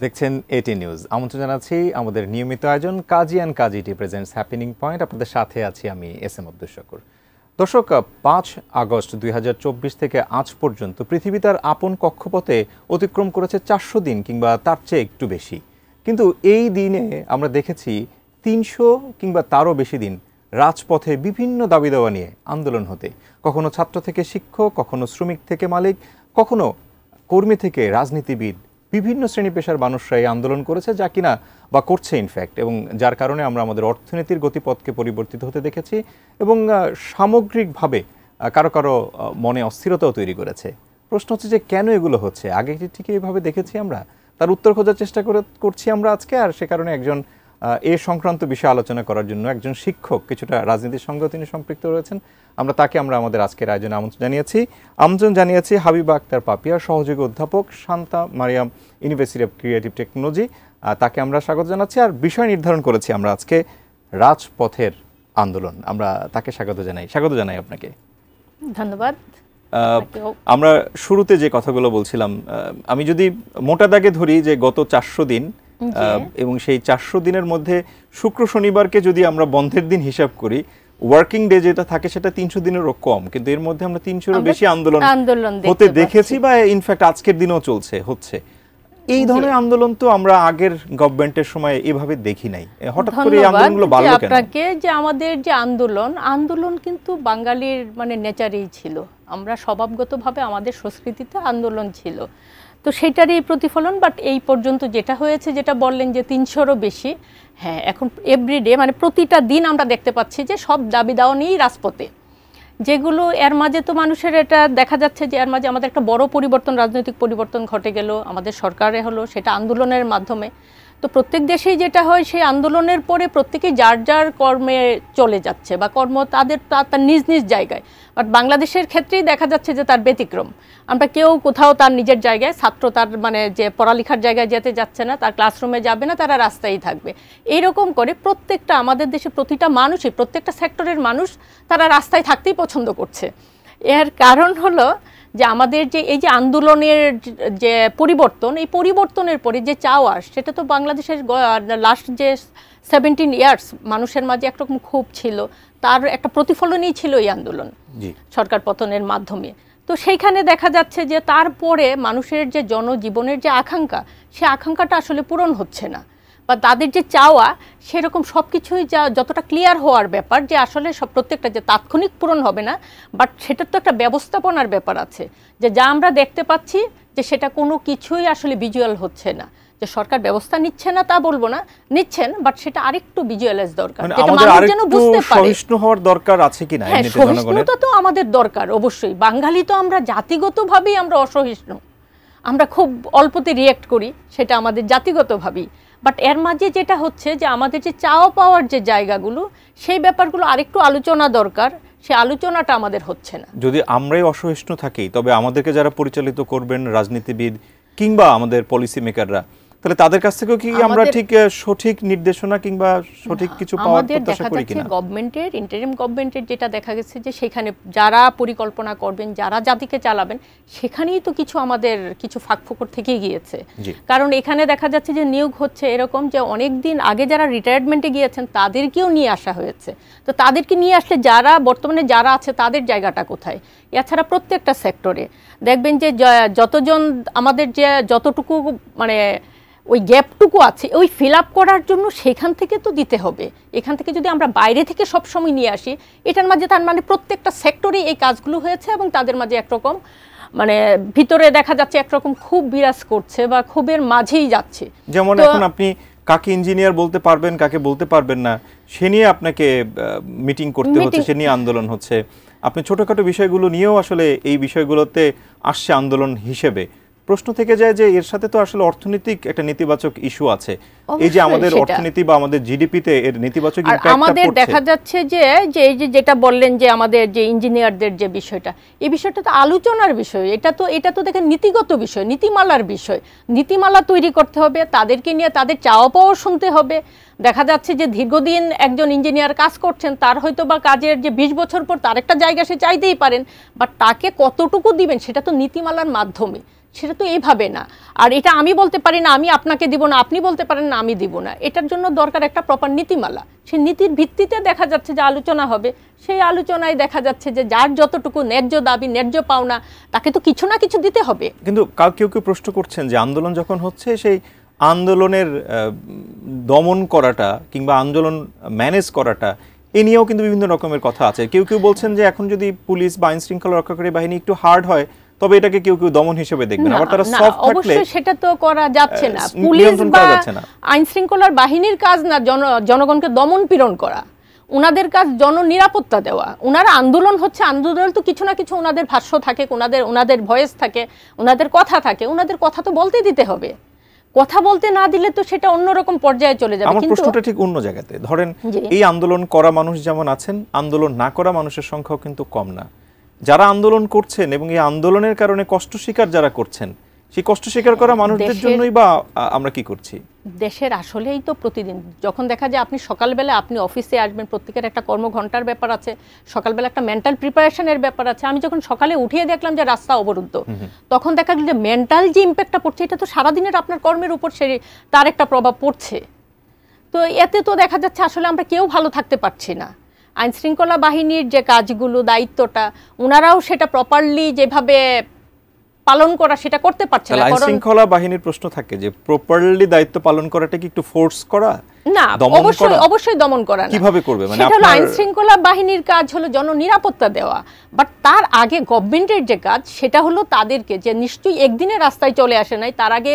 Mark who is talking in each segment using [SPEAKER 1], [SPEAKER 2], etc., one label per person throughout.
[SPEAKER 1] দেখছেন এটি নিউজ। আমন্ত্রণ জানাচ্ছি আমাদের নিয়মিত আয়োজন কাজী অ্যান্ড কাজীটি প্রেজেন্টস হ্যাপেনিং পয়েন্ট। আপনাদের সাথে আছি আমি এস এম আব্দুল শাকুর। দর্শক, 5 আগস্ট 2024 থেকে আজ পর্যন্ত পৃথিবী তার আপন কক্ষপথে অতিক্রম করেছে 400 দিন কিংবা তার চেয়ে একটু বেশি। কিন্তু এই দিনে আমরা দেখেছি 300 কিংবা তারও বেশি দিন রাজপথে বিভিন্ন দাবি দাওয়া নিয়ে আন্দোলন হতে, কখনো ছাত্র থেকে শিক্ষক, কখনো শ্রমিক থেকে মালিক, কখনো কর্মী থেকে রাজনীতিবিদ, বিভিন্ন শ্রেণী পেশার মানুষরা এই আন্দোলন করেছে, যা কিনা বা করছে ইনফ্যাক্ট, এবং যার কারণে আমরা আমাদের অর্থনীতির গতিপথকে পরিবর্তিত হতে দেখেছি এবং সামগ্রিকভাবে কারো কারো মনে অস্থিরতাও তৈরি করেছে। প্রশ্ন হচ্ছে যে কেন এগুলো হচ্ছে? আগে কি ঠিক এইভাবে দেখেছি আমরা? তার উত্তর খোঁজার চেষ্টা করছি আমরা আজকে। আর সে কারণে একজন এ সংক্রান্ত বিষয়ে আলোচনা করার জন্য একজন শিক্ষক, কিছুটা রাজনীতির সঙ্গেও তিনি সম্পৃক্ত রয়েছেন, তাকে আমরা আমাদের আজকের আয়োজনে আমন্ত্রণ জানিয়েছি হাবিবা আক্তার পাপিয়া, সহযোগী অধ্যাপক, Shanto Mariam university of creative technology. তাকে আমরা স্বাগত জানাচ্ছি। আর বিষয় নির্ধারণ করেছি আমরা আজকে রাজপথের আন্দোলন। আমরা তাকে স্বাগত জানাই আপনাকে।
[SPEAKER 2] ধন্যবাদ।
[SPEAKER 1] আমরা শুরুতে যে কথাগুলো বলছিলাম, আমি যদি মোটা দাগে ধরি যে গত 400 দিন এবং সেই 400 দিনের মধ্যে শুক্র শনিবারকে যদি আমরা বন্ধের দিন হিসাব করি, ওয়ার্কিং ডে যেটা থাকে সেটা 300 দিনেরও কম, কিন্তু এর মধ্যে আমরা 300-এরও বেশি আন্দোলন হতে দেখেছি বা ইনফ্যাক্ট আজকের দিনও হচ্ছে। এই ধরনের আন্দোলন তো আমরা আগের গভর্নমেন্টের সময় এভাবে দেখি নাই। হঠাৎ করে এই আন্দোলনগুলো বাড়লো কেন?
[SPEAKER 2] আপনাকে যে আমাদের যে আন্দোলন কিন্তু বাঙালির নেচারেই ছিল। আমরা স্বভাবগতভাবে আমাদের সংস্কৃতিতে আন্দোলন ছিল, তো সেটারই প্রতিফলন। বাট এই পর্যন্ত যেটা হয়েছে, যেটা বললেন যে 300-রও বেশি, হ্যাঁ, এখন এভরিডে প্রতিটা দিন আমরা দেখতে পাচ্ছি যে সব দাবি দাওয়া নিয়েই রাজপথে, যেগুলো এর মাঝে তো মানুষের এটা দেখা যাচ্ছে যে এর মাঝে আমাদের একটা বড় পরিবর্তন, রাজনৈতিক পরিবর্তন ঘটে গেল, আমাদের সরকারে হলো, সেটা আন্দোলনের মাধ্যমে। তো প্রত্যেক দেশেই যেটা হয়, সেই আন্দোলনের পরে প্রত্যেকেই যার যার কর্মে চলে যাচ্ছে বা তার নিজ নিজ জায়গায়। বাট বাংলাদেশের ক্ষেত্রেই দেখা যাচ্ছে যে তার ব্যতিক্রম। আমরা কেউ কোথাও তার নিজের জায়গায়, ছাত্র তার যে পড়ালেখার জায়গায় যেতে যাচ্ছে না, তার ক্লাসরুমে যাবে না, তারা রাস্তায় থাকবে। এইরকম করে প্রত্যেকটা আমাদের দেশে প্রতিটা মানুষই, প্রত্যেকটা সেক্টরের মানুষ তারা রাস্তায় থাকতেই পছন্দ করছে। এর কারণ হলো যে আমাদের যে এই যে আন্দোলনের যে পরিবর্তন, এই পরিবর্তনের পরে যে চাওয়া, সেটা তো বাংলাদেশের লাস্ট যে 17 ইয়ার্স মানুষের মাঝে একরকম ক্ষোভ ছিল, তার একটা প্রতিফলনই ছিল এই আন্দোলন সরকার পতনের মাধ্যমে। তো সেইখানে দেখা যাচ্ছে যে তারপরে মানুষের যে জনজীবনের যে আকাঙ্ক্ষা, সে আকাঙ্ক্ষাটা আসলে পূরণ হচ্ছে না, বা তাদের যে চাওয়া সেরকম সব কিছুই যতটা ক্লিয়ার হওয়ার ব্যাপার, যে আসলে প্রত্যেকটা যে তাৎক্ষণিক পূরণ হবে না, বাট সেটার তো একটা ব্যবস্থাপনার ব্যাপার আছে, যে যা আমরা দেখতে পাচ্ছি যে সেটা কোনো কিছুই আসলে ভিজুয়াল হচ্ছে না। যে সরকার ব্যবস্থা নিচ্ছে না তা বলবো না, নিচ্ছেন, বাট সেটা আরেকটু ভিজুয়ালাইজ দরকার, যেটা মানুষ যেন বুঝতে পারে।
[SPEAKER 1] সহিষ্ণু হওয়ার দরকার আছে কিনা?
[SPEAKER 2] সহিষ্ণুতা তো আমাদের দরকার অবশ্যই। বাঙালি তো আমরা জাতিগতভাবেই আমরা অসহিষ্ণু, আমরা খুব অল্পতে রিয়্যাক্ট করি, সেটা আমাদের জাতিগতভাবেই। বাট এর মাঝে যেটা হচ্ছে যে আমাদের যে চাওয়া পাওয়ার যে জায়গাগুলো, সেই ব্যাপারগুলো আরেকটু আলোচনা দরকার, সে আলোচনাটা আমাদের হচ্ছে না।
[SPEAKER 1] যদি আমরাই অসহিষ্ণু থাকি, তবে আমাদেরকে যারা পরিচালিত করবেন, রাজনীতিবিদ কিংবা আমাদের পলিসি মেকাররা, তাহলে তাদের কাছ থেকেও কি আমরা ঠিক সঠিক নির্দেশনা কিংবা সঠিক কিছু পাওয়ার প্রত্যাশা করি কিনা?
[SPEAKER 2] গভর্নমেন্টের, ইন্টারিম গভর্নমেন্টের যেটা দেখা গেছে যে সেখানে যারা পরিকল্পনা করবেন, যারা জাতিকে চালাবেন, সেখানেই তো আমাদের কিছু ফাঁকফোকর থেকে গিয়েছে। কারণ এখানে দেখা যাচ্ছে যে নিয়োগ হচ্ছে এরকম যে অনেক দিন আগে যারা রিটায়ারমেন্টে গিয়েছেন তাদেরকেও নিয়ে আসা হয়েছে। তো তাদেরকে নিয়ে আসলে যারা বর্তমানে যারা আছে তাদের জায়গাটা কোথায়? এছাড়া প্রত্যেকটা সেক্টরে দেখবেন যে যতজন আমাদের যে যতটুকু ওই গ্যাপটুকু আছে, ওই ফিল আপ করার জন্য সেখান থেকে তো দিতে হবে। এখান থেকে যদি আমরা বাইরে থেকে সবসময় নিয়ে আসি, এটার মাঝে তার প্রত্যেকটা সেক্টরেই এই কাজগুলো হয়েছে এবং তাদের মাঝে একরকম ভিতরে দেখা যাচ্ছে একরকম খুব বিরাজ করছে বা খুবের মাঝেই যাচ্ছে।
[SPEAKER 1] যেমন এখন আপনি কাকে ইঞ্জিনিয়ার বলতে পারবেন, কাকে বলতে পারবেন না, সে নিয়ে আপনাকে মিটিং করতে হচ্ছে, সে নিয়ে আন্দোলন হচ্ছে। আপনি ছোটখাটো বিষয়গুলো নিয়েও আসলে এই বিষয়গুলোতে আসছে আন্দোলন হিসেবে। প্রশ্ন থেকে যায় যে এর সাথে তো আসলে অর্থনৈতিক একটা নেতিবাচক ইস্যু আছে। এই যে আমাদের অর্থনীতি বা আমাদের জিডিপিতে এর নেতিবাচক ইমপ্যাক্টটা পড়ছে।
[SPEAKER 2] আমাদের দেখা যাচ্ছে যে এই যে যেটা বললেন যে আমাদের যে ইঞ্জিনিয়ারদের যে বিষয়টা, এই বিষয়টা তো আলোচনার বিষয়। এটা তো দেখেন নীতিগত বিষয়, নীতিমালার বিষয়। নীতিমালা তৈরি করতে হবে, তাদেরকে নিয়ে তাদের চাওয়া পাওয়া শুনতে হবে। দেখা যাচ্ছে যে দীর্ঘদিন একজন ইঞ্জিনিয়ার কাজ করছেন, তার হয়তো বা কাজের যে 20 বছর পর তার একটা জায়গা সে চাইতেই পারেন, বাট তাকে কতটুকু দিবেন সেটা তো নীতিমালার মাধ্যমে, সেটা তো এইভাবে না। আর এটা আমি বলতে পারি না আমি আপনাকে দিব না, আপনি বলতে পারেন না আমি দিব না। এটার জন্য দরকার একটা প্রপার নীতিমালা। সেই নীতির ভিত্তিতে দেখা যাচ্ছে যে আলোচনা হবে, সেই আলোচনায় দেখা যাচ্ছে যে যার যতটুকু ন্যায্য দাবি, ন্যায্য পাওনা, তাকে তো কিছু না কিছু দিতে হবে।
[SPEAKER 1] কিন্তু কেউ কেউ প্রশ্ন করছেন যে আন্দোলন যখন হচ্ছে সেই আন্দোলনের দমন করাটা কিংবা আন্দোলন ম্যানেজ করাটা এ নিয়েও কিন্তু বিভিন্ন রকমের কথা আছে। কেউ কেউ বলছেন যে এখন যদি পুলিশ বা আইন শৃঙ্খলা রক্ষাকারী বাহিনী একটু হার্ড হয় তবে এটাকে কেউ কেউ দমন হিসেবে দেখবেন, আবার তারা সফট থাকলে
[SPEAKER 2] অবশ্যই সেটা তো করা যাচ্ছে না। পুলিশ বা আইন শৃঙ্খলার বাহিনীর কাজ না জনগণকে দমন পীড়ন করা, ওনাদের কাজ জননিরাপত্তা দেওয়া। ওনারা আন্দোলন হচ্ছে, আন্দোলন তো কিছু না কিছু ওনাদের ভাষ্য থাকে, ওনাদের ভয়েস থাকে, ওনাদের কথা থাকে, ওনাদের কথা তো বলতে দিতে হবে। কথা বলতে না দিলে তো সেটা অন্যরকম পর্যায়ে চলে যাবে।
[SPEAKER 1] আমার প্রশ্নটা ঠিক অন্য জায়গাতে। ধরেন এই আন্দোলন করা মানুষ যেমন আছেন, আন্দোলন না করা মানুষের সংখ্যাও কিন্তু কম না। যারা আন্দোলন করছেন এবং এই আন্দোলনের কারণে কষ্ট স্বীকার যারা করছেন, সেই কষ্ট স্বীকার করা মানুষদের জন্যই বা আমরা কি করছি?
[SPEAKER 2] দেশের আসলেই তো প্রতিদিন যখন দেখা যায় আপনি সকালবেলা আপনি অফিসে আসবেন, প্রত্যেকের একটা কর্মঘণ্টার ব্যাপার আছে, সকালবেলা একটা মেন্টাল প্রিপারেশনের ব্যাপার আছে। আমি যখন সকালে উঠিয়ে দেখলাম যে রাস্তা অবরুদ্ধ, তখন দেখা গেল যে মেন্টাল যে ইম্প্যাক্টটা পড়ছে এটা তো সারাদিনের আপনার কর্মের উপর তার একটা প্রভাব পড়ছে। তো এতে তো দেখা যাচ্ছে আসলে আমরা কেউ ভালো থাকতে পারছি না। আইন শৃঙ্খলা বাহিনীর যে কাজগুলো, দায়িত্বটা, ওনারাও সেটা প্রপারলি যেভাবে পালন করা সেটা করতে পারছে না।
[SPEAKER 1] আইন শৃঙ্খলা বাহিনীর প্রশ্ন থাকে যে প্রপারলি দায়িত্ব পালন করাটা কি একটু ফোর্স করা
[SPEAKER 2] না? অবশ্যই দমন করা না।
[SPEAKER 1] কিভাবে করবে? মানে
[SPEAKER 2] সেটা হলো আইন শৃঙ্খলা বাহিনীর কাজ হলো জননিরাপত্তা দেওয়া, বাট তার আগে গভর্নমেন্টের যে কাজ সেটা হলো তাদেরকে যে নিশ্চয়ই একদিনে রাস্তায় চলে আসে নাই, তার আগে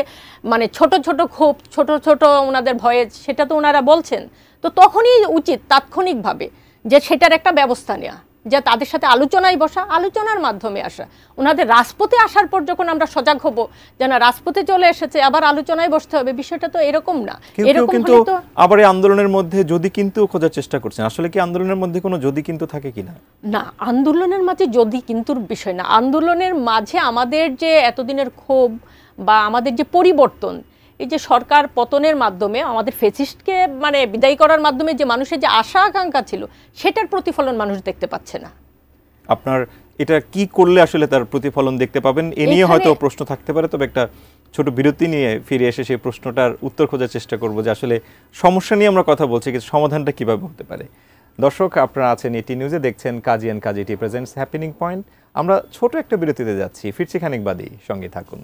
[SPEAKER 2] মানে ছোট ছোট ক্ষোভ, ছোট ছোট ওনাদের ভয়েস, সেটা তো ওনারা বলছেন। তো তখনই উচিত তাৎক্ষণিকভাবে যে সেটার একটা ব্যবস্থা নেওয়া, যে তাদের সাথে আলোচনায় বসা, আলোচনার মাধ্যমে আসা। ওনাদের রাজপথে আসার পর যখন আমরা সজাগ হব যে না রাজপথে চলে এসেছে আবার আলোচনায় বসতে হবে, বিষয়টা তো এরকম না।
[SPEAKER 1] এরকম কিন্তু আবার এই আন্দোলনের মধ্যে যদি কিন্তু খোঁজার চেষ্টা করছেন, আসলে কি আন্দোলনের মধ্যে কোনো যদি কিন্তু থাকে কিনা?
[SPEAKER 2] না, আন্দোলনের মাঝে যদি কিন্তুর বিষয় না। আন্দোলনের মাঝে আমাদের যে এতদিনের ক্ষোভ বা আমাদের যে পরিবর্তন, এই যে সরকার পতনের মাধ্যমে আমাদের ফ্যাসিস্টকে মানে বিদায় করার মাধ্যমে যে মানুষের যে আশা আকাঙ্ক্ষা ছিল সেটার প্রতিফলন মানুষ দেখতে পাচ্ছে না।
[SPEAKER 1] আপনার এটা কি করলে আসলে তার প্রতিফলন দেখতে পাবেন এ নিয়ে হয়তো প্রশ্ন থাকতে পারে, তবে একটা ছোট বিরতি নিয়ে ফিরে এসে সেই প্রশ্নটার উত্তর খোঁজার চেষ্টা করব যে আসলে সমস্যা নিয়ে আমরা কথা বলছি কিন্তু সমাধানটা কিভাবে হতে পারে। দর্শক, আপনারা আছেন এটি নিউজে, দেখছেন Kazi and Kazi T presents happening point. আমরা ছোট একটা বিরতিতে যাচ্ছি, ফিরছি খানিক বাদেই, সঙ্গে থাকুন।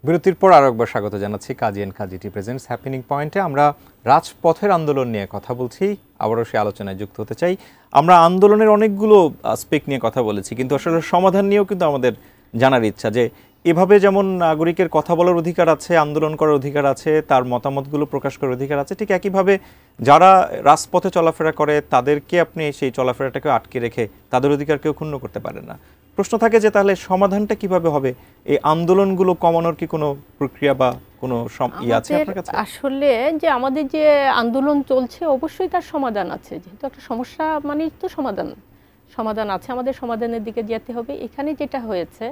[SPEAKER 1] বিরতির পর আরো একবার স্বাগত জানাচ্ছি Kazi and Kazi T presents happening পয়েন্টে। আমরা রাজপথের আন্দোলন নিয়ে কথা বলছি, আবারও সেই আলোচনায় যুক্ত হতে চাই। আমরা আন্দোলনের অনেকগুলো আসপেক্ট নিয়ে কথা বলেছি, কিন্তু আসলে সমাধান নিয়েও কিন্তু আমাদের জানার ইচ্ছা যে এভাবে যেমন নাগরিকের কথা বলার অধিকার আছে, আন্দোলন করার অধিকার আছে, তার মতামতগুলো প্রকাশ করার অধিকার আছে, ঠিক একইভাবে যারা রাজপথে চলাফেরা করে তাদেরকে আপনি সেই চলাফেরাটাকে আটকে রেখে তাদের অধিকারকেও ক্ষুণ্ণ করতে পারেন না। প্রশ্ন থাকে যে তাহলে সমাধানটা কিভাবে হবে? এই আন্দোলনগুলো কমানোর কি কোনো প্রক্রিয়া বা কোনো আছে আপনার কাছে?
[SPEAKER 2] আসলে যে আমাদের যে আন্দোলন চলছে অবশ্যই তার সমাধান আছে, যেহেতু একটা সমস্যা মানেই তো সমাধান আছে, আমাদের সমাধানের দিকে যেতে হবে। এখানে যেটা হয়েছে,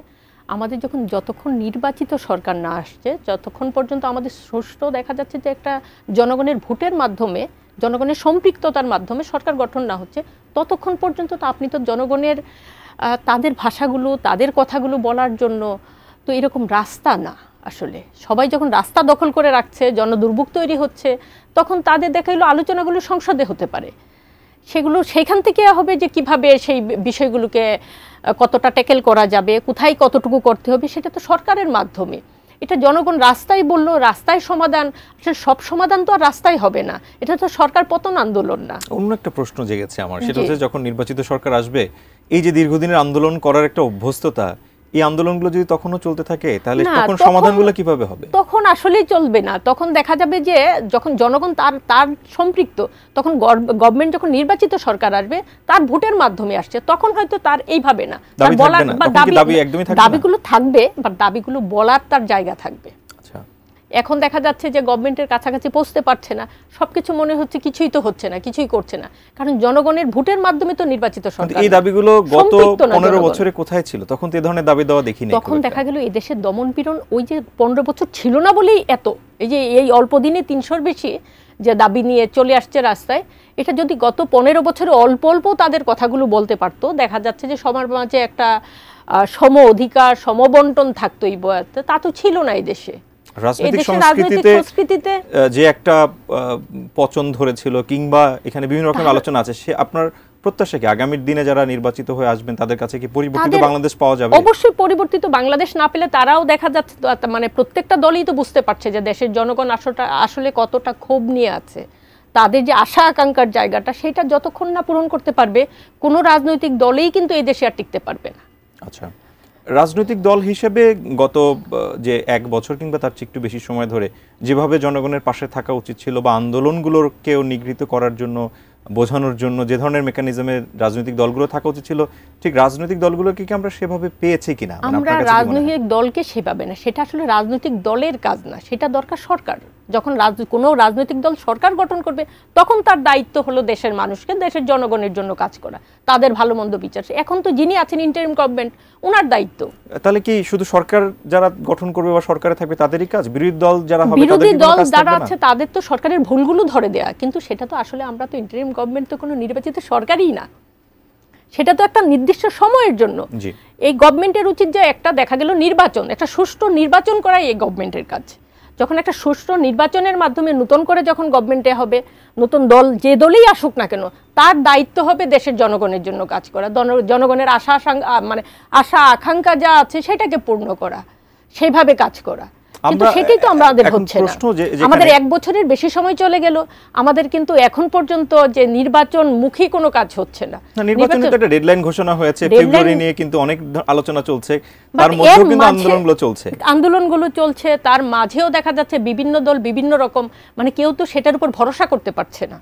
[SPEAKER 2] আমাদের যতক্ষণ নির্বাচিত সরকার না আসছে, যতক্ষণ পর্যন্ত আমাদের সুষ্ঠু দেখা যাচ্ছে যে একটা জনগণের ভোটের মাধ্যমে, জনগণের সম্পৃক্ততার মাধ্যমে সরকার গঠন না হচ্ছে, ততক্ষণ পর্যন্ত তো আপনি তো জনগণের তাদের ভাষাগুলো, তাদের কথাগুলো বলার জন্য তো এরকম রাস্তা না। আসলে সবাই যখন রাস্তা দখল করে রাখছে, জনদুর্ভোগ তৈরি হচ্ছে, তখন তাদের দেখা গেলো আলোচনাগুলো সংসদে হতে পারে। সেখান থেকে হবে যে কিভাবে সেই বিষয়গুলোকে কতটা ট্যাকেল করা যাবে, কোথায় কতটুকু করতে হবে, সেটা তো সরকারের মাধ্যমে। এটা জনগণ রাস্তায় বললো, রাস্তায় সমাধান, আসলে সব সমাধান তো আর রাস্তায় হবে না, এটা তো সরকার পতন আন্দোলন না।
[SPEAKER 1] অন্য একটা প্রশ্ন জেগেছে আমার, সেটা হচ্ছে যখন নির্বাচিত সরকার আসবে, এই যে দীর্ঘদিনের আন্দোলন করার একটা অভ্যস্ততা, এই আন্দোলনগুলো যদি তখনও চলতে থাকে তাহলে
[SPEAKER 2] না,
[SPEAKER 1] তখন সমাধানগুলো কিভাবে হবে?
[SPEAKER 2] তখন আসলেই চলবে না। তখন দেখা যাবে যে যখন জনগণ তার সম্পৃক্ত, তখন গভর্নমেন্ট যখন নির্বাচিত সরকার আসবে তার ভোটের মাধ্যমে আসছে, তখন হয়তো তার এইভাবে না, তার বলার বা দাবিগুলো থাকবে, বা দাবিগুলো বলার তার জায়গা থাকবে। এখন দেখা যাচ্ছে যে গভর্নমেন্টের কাছাকাছি পৌঁছতে পারছে না, সবকিছু মনে হচ্ছে কিছুই তো হচ্ছে না, কিছুই করছে না, কারণ জনগণের ভোটের মাধ্যমে তো নির্বাচিত সরকার।
[SPEAKER 1] এই দাবিগুলো গত 15 বছরে কোথায় ছিল? তখন তো এই ধরনের দাবি দেওয়া দেখিনি।
[SPEAKER 2] তখন দেখা গেল এই দেশের দমন পীড়ন ওই যে 15 বছর ছিল না বলেই এত, এই যে এই অল্প দিনে 300-র বেশি যে দাবি নিয়ে চলে আসছে রাস্তায়, এটা যদি গত 15 বছরে অল্প অল্প তাদের কথাগুলো বলতে পারতো, দেখা যাচ্ছে যে সবার মাঝে একটা সম অধিকার, সমবন্টন থাকতো এই বয়াতে, তা তো ছিল না এই দেশে।
[SPEAKER 1] রাজনৈতিক সংস্কৃতিতে যে একটা পচন ধরেছিল কিংবা এখানে বিভিন্ন রকমের আলোচনা আছে, সে আপনার প্রত্যাশা কি আগামী দিনে যারা নির্বাচিত হয়ে আসবেন তাদের কাছে কি পরিবর্তিত বাংলাদেশ পাওয়া যাবে?
[SPEAKER 2] অবশ্যই পরিবর্তিত বাংলাদেশ না পেলে তারাও দেখা যাচ্ছে, মানে প্রত্যেকটা দলই তো বুঝতে পারছে যে দেশের জনগণ আসলে কতটা ক্ষোভ নিয়ে আছে, তাদের যে আশা আকাঙ্ক্ষার জায়গাটা সেটা যতক্ষণ না পূরণ করতে পারবে কোনো রাজনৈতিক দলেই কিন্তু এই দেশে আর টিকতে পারবে না।
[SPEAKER 1] আচ্ছা, রাজনৈতিক দল হিসেবে গত যে 1 বছর কিংবা তার চেয়ে একটু বেশি সময় ধরে যেভাবে জনগণের পাশে থাকা উচিত ছিল বা আন্দোলনগুলোকেও নিগৃহীত করার জন্য, বোঝানোর জন্য যে ধরনের মেকানিজমে রাজনৈতিক দলগুলো থাকা উচিত ছিল, ঠিক রাজনৈতিক দলগুলোকে কি আমরা সেভাবে পেয়েছি কিনা?
[SPEAKER 2] আমরা রাজনৈতিক দলকে সেভাবে না, সেটা আসলে রাজনৈতিক দলের কাজ না, সেটা দরকার সরকার। যখন কোনো রাজনৈতিক দল সরকার গঠন করবে তখন তার দায়িত্ব হলো দেশের মানুষকে, দেশের জনগণের জন্য কাজ করা, তাদের ভালো মন্দ বিচার। এখন তো যিনি আছেন ইন্টারিম গভর্নমেন্ট, ওনার দায়িত্ব।
[SPEAKER 1] তাহলে কি শুধু সরকার যারা গঠন করবে বা সরকারে থাকবে তাদেরই কাজ? বিরোধী দল যারা হবে,
[SPEAKER 2] বিরোধী দল যারা আছে তাদের তো সরকারের ভুলগুলো ধরে দেয়া, কিন্তু সেটা তো আসলে আমরা তো ইন্টারিম গভর্নমেন্ট তো কোনো নির্বাচিত সরকারই না, সেটা তো একটা নির্দিষ্ট সময়ের জন্য। এই গভর্নমেন্টের উচিত যে একটা দেখা গেল নির্বাচন, একটা সুষ্ঠু নির্বাচন করাই এই গভর্নমেন্টের কাজ। যখন একটা সুষ্ঠু নির্বাচনের মাধ্যমে নতুন করে যখন গভর্নমেন্টে হবে, নতুন দল যে দলই আসুক না কেন, তার দায়িত্ব হবে দেশের জনগণের জন্য কাজ করা, জনগণের আশা আকাঙ্ক্ষা যা আছে সেটাকে পূর্ণ করা, সেইভাবে কাজ করা। কিন্তু সেটাই তো আমাদের হচ্ছে না। আমাদের 1 বছরের বেশি সময় চলে গেল, আমাদের কিন্তু এখন পর্যন্ত যে নির্বাচন মুখী কোনো কাজ হচ্ছে না।
[SPEAKER 1] নির্বাচনের তো একটা ডেডলাইন ঘোষণা হয়েছে, ফেব্রুয়ারি নিয়ে কিন্তু অনেক আলোচনা চলছে, তার মধ্যেও কিন্তু আন্দোলনগুলো চলছে, তার মাঝেও দেখা যাচ্ছে বিভিন্ন দল বিভিন্ন রকম, মানে কেউ তো সেটার উপর ভরসা করতে পারছে না।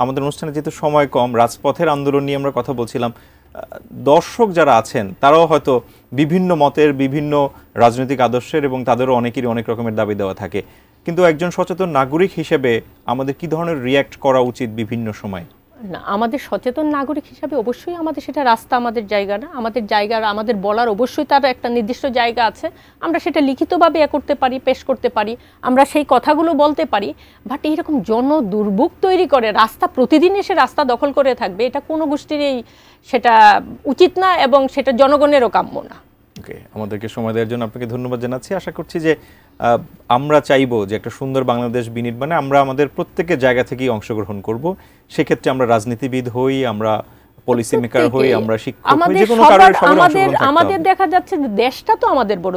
[SPEAKER 1] আমাদের অনুষ্ঠানে যেহেতু সময় কম, রাজপথের আন্দোলন নিয়ে আমরা কথা বলছিলাম, দর্শক যারা আছেন তারাও হয়তো বিভিন্ন মতের, বিভিন্ন রাজনৈতিক আদর্শের, এবং তাদেরও অনেকেরই অনেক রকমের দাবি দেওয়া থাকে, কিন্তু একজন সচেতন নাগরিক হিসেবে আমাদের কি ধরনের রিয়্যাক্ট করা উচিত বিভিন্ন সময়?
[SPEAKER 2] না, আমাদের সচেতন নাগরিক হিসাবে অবশ্যই আমাদের সেটা রাস্তা, আমাদের জায়গা না, আমাদের জায়গা, আমাদের বলার অবশ্যই তার একটা নির্দিষ্ট জায়গা আছে, আমরা সেটা লিখিতভাবে করতে পারি, পেশ করতে পারি, আমরা সেই কথাগুলো বলতে পারি। বাট এইরকম দুর্ভোগ তৈরি করে রাস্তা প্রতিদিন এসে রাস্তা দখল করে থাকবে, এটা কোনো গোষ্ঠীরই সেটা উচিত না, এবং সেটা জনগণেরও কাম্য না।
[SPEAKER 1] ওকে, আমাদেরকে সময় দেওয়ার জন্য আপনাকে ধন্যবাদ জানাচ্ছি। আশা করছি যে আমরা চাইবো যে একটা সুন্দর বাংলাদেশ বিনির্মাণে আমরা আমাদের প্রত্যেকের জায়গা থেকেই অংশগ্রহণ করব। সেক্ষেত্রে আমরা রাজনীতিবিদ হই, আমরা পলিসি মেকার হই, আমরা শিক্ষক হই, যে কোনো কারণে
[SPEAKER 2] আমাদের দেখা যাচ্ছে যে দেশটা তো আমাদের বড়,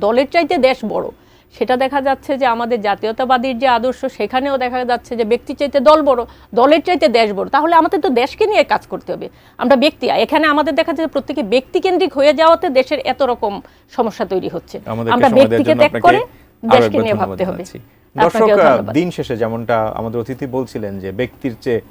[SPEAKER 2] দলের চাইতে দেশ বড়। সেটা দেখা যাচ্ছে যে আমাদের জাতীয়তাবাদীর যে আদর্শ, সেখানেও দেখা যাচ্ছে যে ব্যক্তির চাইতে দল বড়, দলের চাইতে দেশ বড়। তাহলে আমাদের তো দেশকে নিয়ে কাজ করতে হবে। আমরা ব্যক্তি, এখানে আমাদের দেখা যাচ্ছে প্রত্যেকে ব্যক্তিকেন্দ্রিক হয়ে যাওয়াতে দেশের এত রকম সমস্যা তৈরি হচ্ছে। আমরা ব্যক্তিকে ত্যাগ করে দেশকে নিয়ে ভাবতে হবে।
[SPEAKER 1] দর্শক, দিন শেষে যেমনটা আমাদের অতিথি বলছিলেন যে ব্যক্তির চেয়ে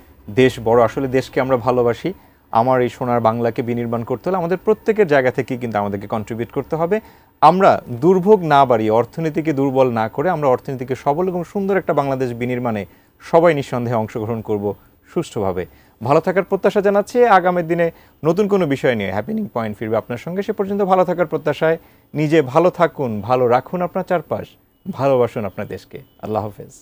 [SPEAKER 1] দেশ বড়, আসলে দেশকে আমরা ভালোবাসি। আমার এই সোনার বাংলাকে বিনির্মাণ করতে হলে আমাদের প্রত্যেকের জায়গা থেকে কিন্তু আমাদেরকে কন্ট্রিবিউট করতে হবে। আমরা দুর্ভোগ না বাড়িয়ে, অর্থনীতিকে দুর্বল না করে আমরা অর্থনীতিকে সবল এবং সুন্দর একটা বাংলাদেশ বিনির্মাণে সবাই নিঃসন্দেহে অংশগ্রহণ করব সুষ্ঠুভাবে। ভালো থাকার প্রত্যাশা জানাচ্ছি। আগামী দিনে নতুন কোনো বিষয় নিয়ে হ্যাপেনিং পয়েন্ট ফিরবে আপনার সঙ্গে। সে পর্যন্ত ভালো থাকার প্রত্যাশায় নিজে ভালো থাকুন, ভালো রাখুন আপনার চারপাশ, ভালোবাসুন আপনার দেশকে। আল্লাহ হাফেজ।